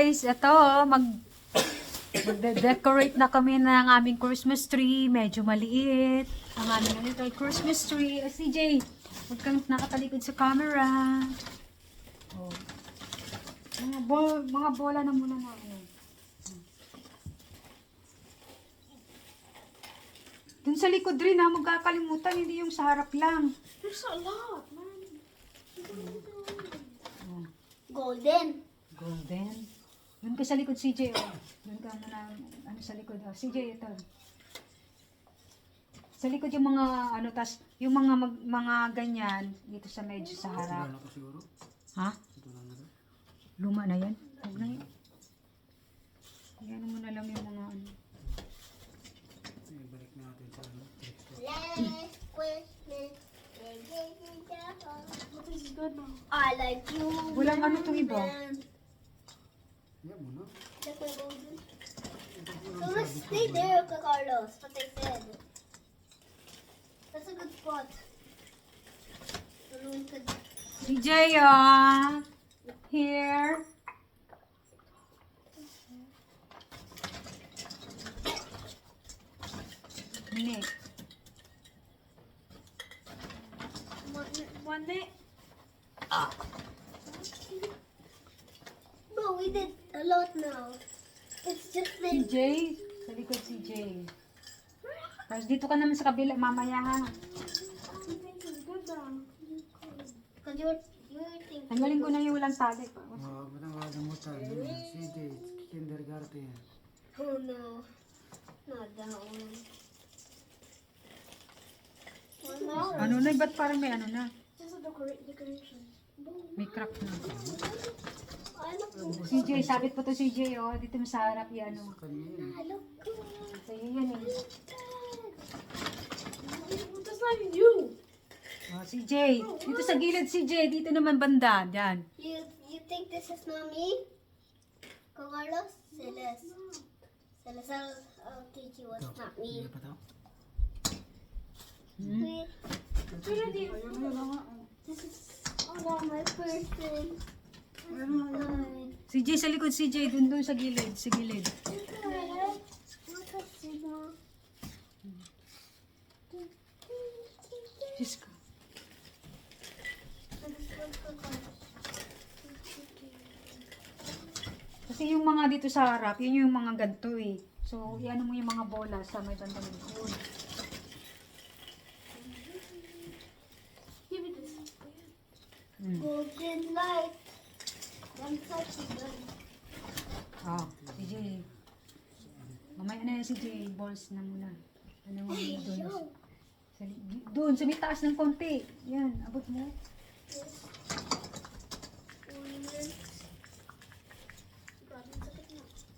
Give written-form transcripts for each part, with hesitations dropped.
guys, ito magde-decorate na kami ng aming Christmas tree. Medyo maliit. Ang aming ito Christmas tree. CJ, huwag kang nakatalikod sa camera. Oh. Mga bola na muna na. Dun sa likod rin ha, magkakalimutan, hindi yung sa harap lang. There's a lot, man. Golden. Golden. Doon ka sa likod, CJ, oh. Doon ka muna, sa likod, oh. CJ, ito. Sa likod yung mga, tas yung mga ganyan, dito sa medyo sa harap. Ha? Luma na yan? Huwag na yan. Yan mo na lang yung mga Ibalik natin sa Last Christmas. This is good now. I like you. Walang ano itong iba. Yan mo na. That's my golden. So let's stay there, Carlos. What I said. That's a good spot. So we could. CJ, here. Nick. One day. Bro, we did a lot now. It's just like. CJ, sa likod CJ. Tapos dito ka naman sa kabila, mamaya ha. Because you're thinking. Tanggalin ko na yung walang tali. Matang mo CJ, kindergarten. Oh no. Not that one. Ano na, ba't parang may ano na? Just a decoration. May crack na. I look CJ, sabit pa to CJ, oh. Dito mo sa harap yan, oh. I look good. Sa'yo yan, eh. That's not even you. Oh, CJ, dito sa gilid CJ, dito naman banda, dyan. You think this is not me? Carlos? Celeste. Celeste, I'll teach you what's not me. Wait. This is not my person. Mine. CJ, sa likod CJ, dun sa gilid, sa gilid. Diyos ko. Kasi yung mga dito sa harap, yun yung mga ganito eh. So, iano mo yung mga bola sa may bandang likod. Give me this. Hmm. Golden light. I'm touching them. Oh, CJ. Mamaya na yan CJ, balls na muna. Ano mo muna doon? Doon, sa may taas ng konti. Yan, abot mo.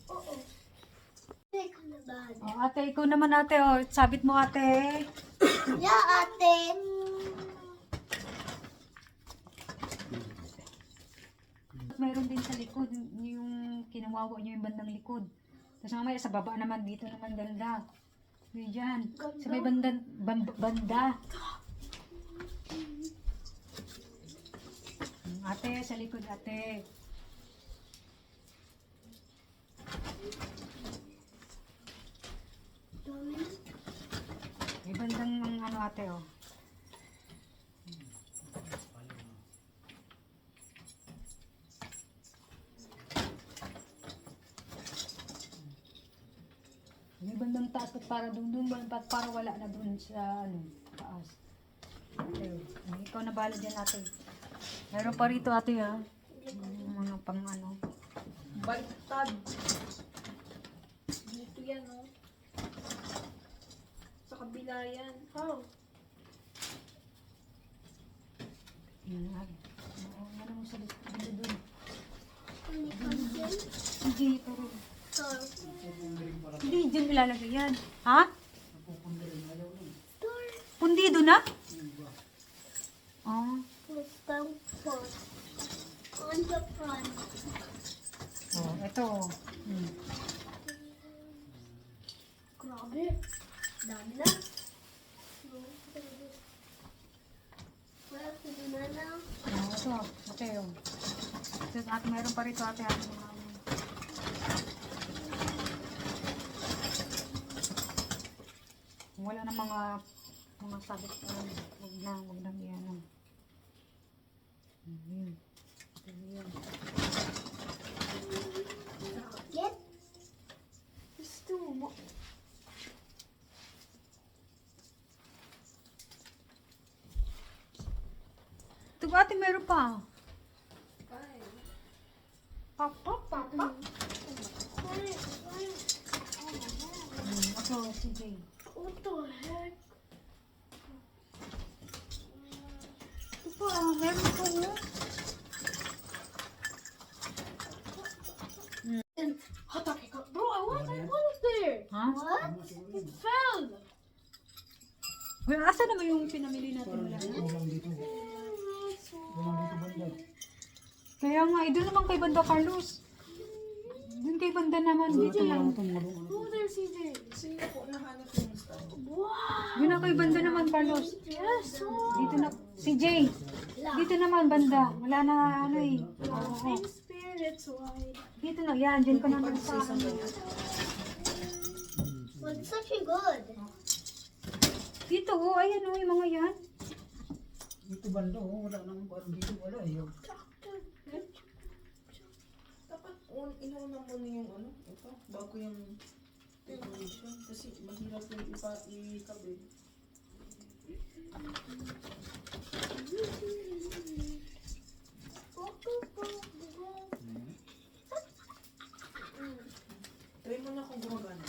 Oo. Take na bag. Oh, ate, ikaw naman ate, oh. Sabit mo ate. Yeah, ate. Mayroon din sa likod, yung kinawawa nyo yung bandang likod. Tapos mamaya sa baba naman, dito naman ganda. Yun dyan. Sa may banda. Ate, sa likod ate. May bandang ano ate, oh. May bandang taas at para doon para wala na doon sa ano, taas. Okay. Ikaw na bala dyan ate. Meron pa rito ate ha. Yung mga pang ano. Baliktad. Dito yan, oh. Sa kabila yan. How? Yan ay. Ano mo sa dito doon. Honeycomb. Hindi, pero So, hindi dyan ilalagay yan. Ha? store. Pundido na? Oh. With the pot. On the front. Oh, ito. Grabe. Dami na. Well, sige na lang. Oh, ito. Ate, oh. Ito, at meron pa rito ate. Wala na mga sabit. Huwag na yan. Ayan. Ayan. Get. Gusto mo. Ito ba ate meron pa? Ay. Papa. Ako, si Jay. What the heck? Ito pa, meron pa oh. Bro, I want it there. Ha? What? It fell. Well, asa naman yung pinamili natin wala? Walang dito. Walang dito banda. Kaya nga, doon naman kay Banda Carlos. Doon kay Banda naman, dito lang. Oh, there, CJ. Sige po, nahanap yung star. Wow. Doon na kay Banda naman, Carlos. Yes, oh. Dito na, si Jay. Dito naman, Banda. Wala na, ano eh. Oo. Same spirits, why? Dito na, yan, dyan ka naman sa ano. Well, it's actually good. Dito, oh, ayan oh, yung mga yan. Dito banda oh. Wala nang parang dito wala eh. Dapat inuuna mo na yung ano, ito, bago yung decoration. Kasi mahirap yung ikabit. Try mo na kung gumagana.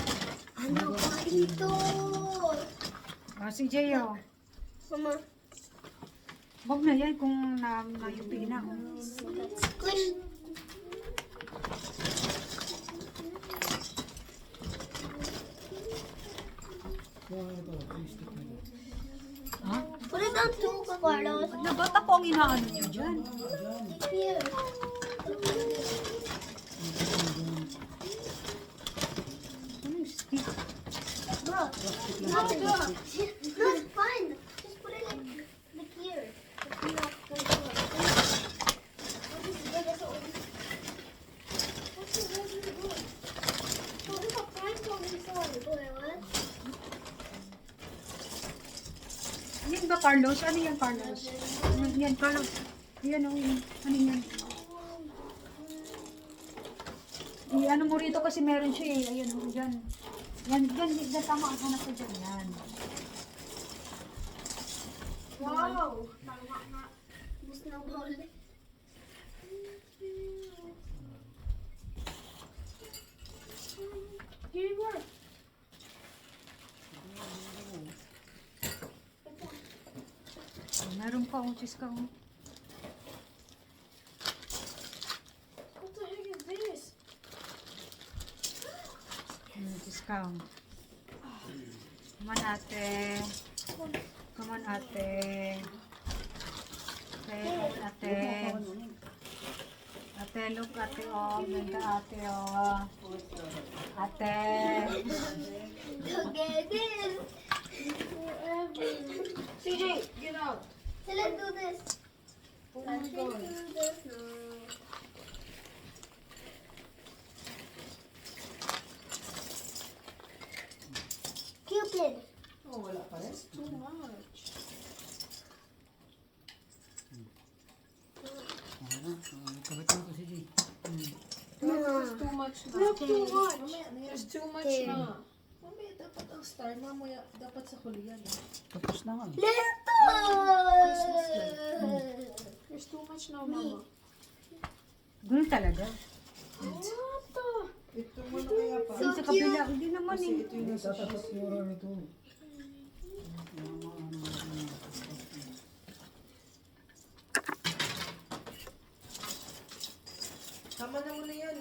Ano pa dito? Oh, si Jay, oh. Mama, Huwag na yan kung nayupi na. Oh. squish. Kung ano to, stick na ito. Ha? Put it on too, Carlos. Nagot ako ang inaano niyo dyan. Here. Ano yung stick? Bro, no, it's fine. Just put it like here. Yan ba, Carlos? Ano yan, Carlos? Ano yan, Carlos? Yan, oh. Ano yan? Ano mo rito kasi meron siya eh. Ayan, oh, dyan. Yan, tama ang hanap ko dyan. Yan. Wow! Gusto na ball. Here you are. Meron pa, oh. Cheese ka, oh. What the heck is this? Cheese ka, oh. Come on, ate. Come on, ate. Ate. Ate, look, ate, oh. Ganda, ate, oh. Ate. Look at this. CJ, get out. So let's do this. Oh my Let's god. do this now. Cupid. Oh, wala pa rin. It's too much. Kabit mo kasi di. There's too much na. Look, too much. Mamaya, there's too much Okay. na. Mamaya dapat ang star. Mamaya dapat sa huli yan. Tapos na nga. Lento. There's too much now, mama. Ganun talaga. What the? Ito mo na kaya pa. Sa kabila, hindi naman Kasi eh. ito yung Hindi nasa tatapat cheese. yung oras nito. Tama na muna yan.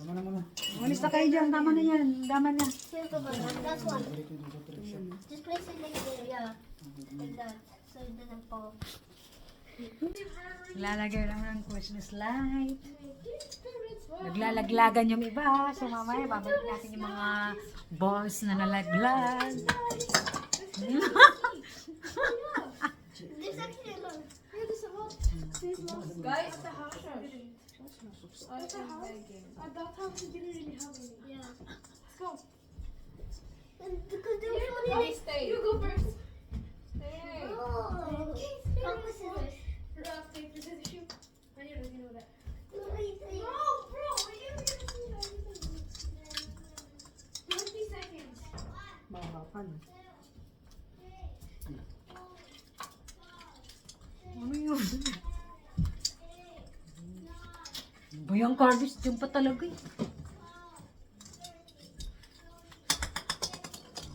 Tama naman na. Umalis na kayo dyan. Tama na yan. Tama na. Simple one. That's one. Balik ko dun sa direction. Just place it like there, yeah. Like that. So it doesn't fall. Lalagay lang ng Christmas light. Naglalaglagan yung iba. So mamaya babalik natin yung mga balls na nalaglag. There's actually a lot. Guys, the house. I am begging. At that house, we didn't really have any. Yeah. Let's go. Because there was only Stay. You go first. Oh. Rock, scissors. Rock, paper, scissors, shoot. I knew you know that. Wait, wait. No, bro, are you gonna do that? 20 seconds. Mahirapan. Ano yun? Bayang Carlos, dyan pa talaga eh.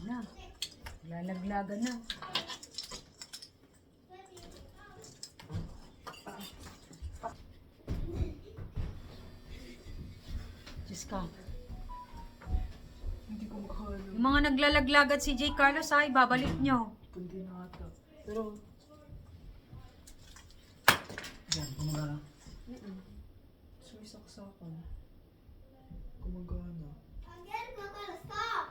Na, lalaglagan na. Diyos ka. Hindi ko makahalo. Yung mga naglalaglagan si J. Carlos ay babalik nyo. Hindi na ata. Pero, Yan, gumagana. sumisaksakan. Gumagana. Again, Coco, stop.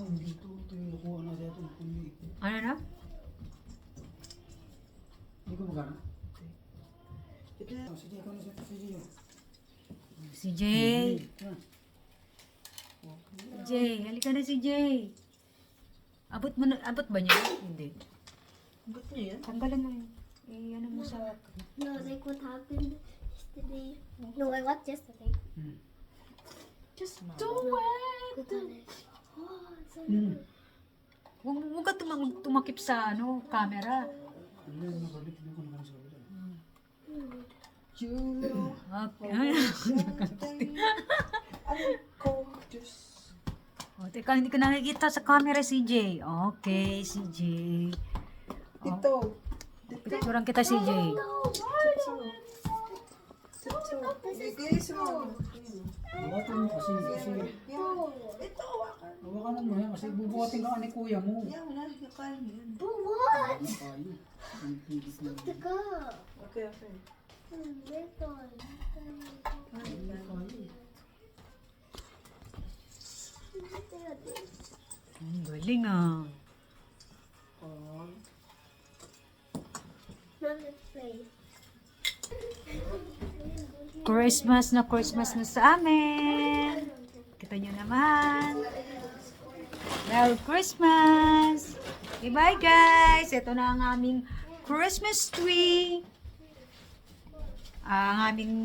Oh, dito. Ito yung nakuha na dito. Kundi. Ano na? Hindi gumagana. Ito na. Oh, sige, ikaw na siya. Sige. Si J. Yan. J, halika na si J. Abot mo na, abot ba niya? Hindi. Ba't niya yan? Tanggalan mo yun. Eh, ano mo sa... No, like what happened yesterday. No, I watched yesterday. Just Do it! Look at it. Oh, it's so Hmm. Huwag ka tumakip sa ano, camera. Ano yun, nabalik. Hindi ko naman sa kabila. You Okay. ko, just... O, teka, hindi ko nakikita sa camera si J. Okay, si J. Dito. Picturean kita si J. Guys, mo. Hawakan mo kasi. Ito, hawakan. Hawakan mo yan kasi bubuhatin ka ni kuya mo. Yan na, nakain yan. But what? Ano tayo? Stop the cup. Okay, okay. Wait on. Ang galing ah. On. Now let's play. Christmas na sa amin. Kita nyo naman. Merry Christmas! Okay, bye guys! Ito na ang aming Christmas tree. Ang aming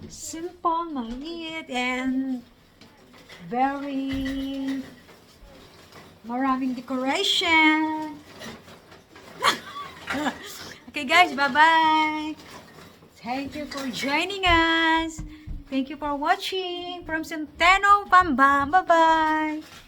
simple, maliit, and very maraming decoration. Okay guys, bye-bye! Thank you for joining us. Thank you for watching from Centeno, Pamba. Bye-bye.